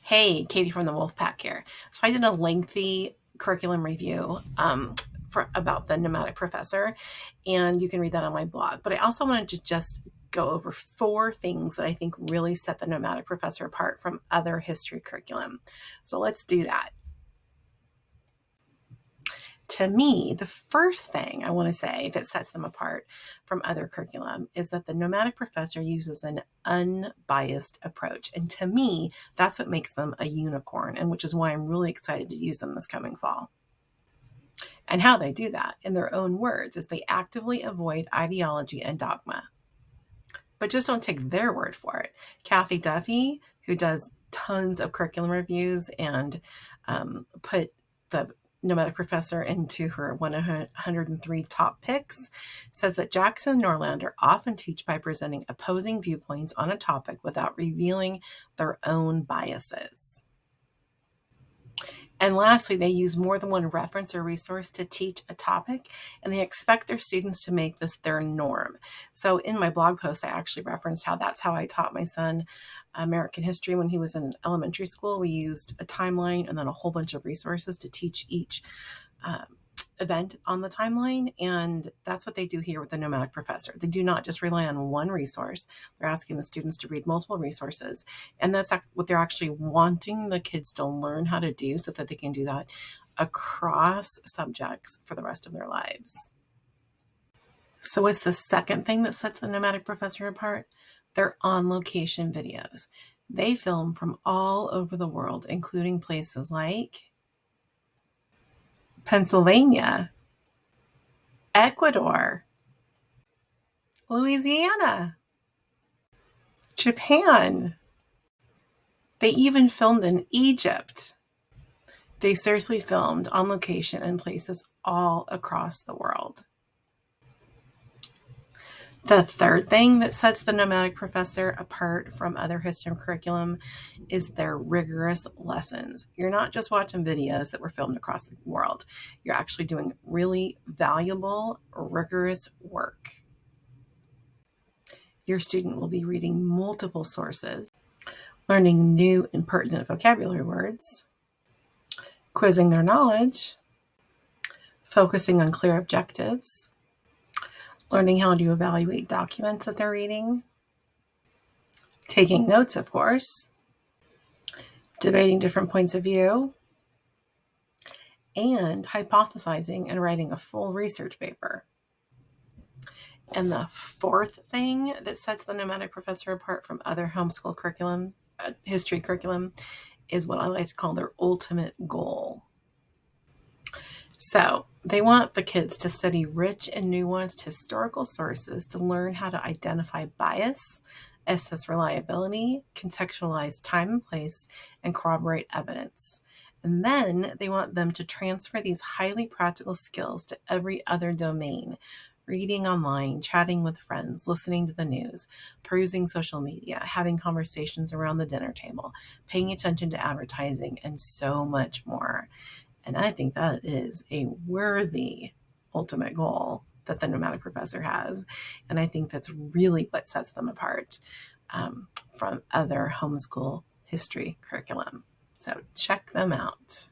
Hey, Katie from the WOLFe Pack here. So I did a lengthy curriculum review about the Nomadic Professor, and you can read that on my blog. But I also wanted to just go over 4 things that I think really set the Nomadic Professor apart from other history curriculum. So let's do that. To me, the first thing I want to say that sets them apart from other curriculum is that the Nomadic Professor uses an unbiased approach. And to me, that's what makes them a unicorn, and which is why I'm really excited to use them this coming fall. And how they do that, in their own words, is they actively avoid ideology and dogma. But just don't take their word for it. Kathy Duffy, who does tons of curriculum reviews and put the Nomadic Professor into her 103 top picks, says that Jackson and Norlander often teach by presenting opposing viewpoints on a topic without revealing their own biases. And lastly, they use more than one reference or resource to teach a topic, and they expect their students to make this their norm. So in my blog post, I actually referenced how that's how I taught my son American history when he was in elementary school. We used a timeline and then a whole bunch of resources to teach each event on the timeline, and that's what they do here with the Nomadic Professor. They do not just rely on one resource. They're asking the students to read multiple resources, and that's what they're actually wanting the kids to learn how to do so that they can do that across subjects for the rest of their lives. So what's the second thing that sets the Nomadic Professor apart? They're on-location videos. They film from all over the world, including places like Pennsylvania, Ecuador, Louisiana, Japan. They even filmed in Egypt. They seriously filmed on location in places all across the world. The third thing that sets the Nomadic Professor apart from other history curriculum is their rigorous lessons. You're not just watching videos that were filmed across the world. You're actually doing really valuable, rigorous work. Your student will be reading multiple sources, learning new and pertinent vocabulary words, quizzing their knowledge, focusing on clear objectives, learning how to evaluate documents that they're reading, taking notes, of course, debating different points of view, and hypothesizing and writing a full research paper. And the fourth thing that sets the Nomadic Professor apart from other homeschool curriculum, history curriculum, is what I like to call their ultimate goal. So they want the kids to study rich and nuanced historical sources to learn how to identify bias, assess reliability, contextualize time and place, and corroborate evidence. And then they want them to transfer these highly practical skills to every other domain: reading online, chatting with friends, listening to the news, perusing social media, having conversations around the dinner table, paying attention to advertising, and so much more. And I think that is a worthy ultimate goal that the Nomadic Professor has. And I think that's really what sets them apart from other homeschool history curriculum. So check them out.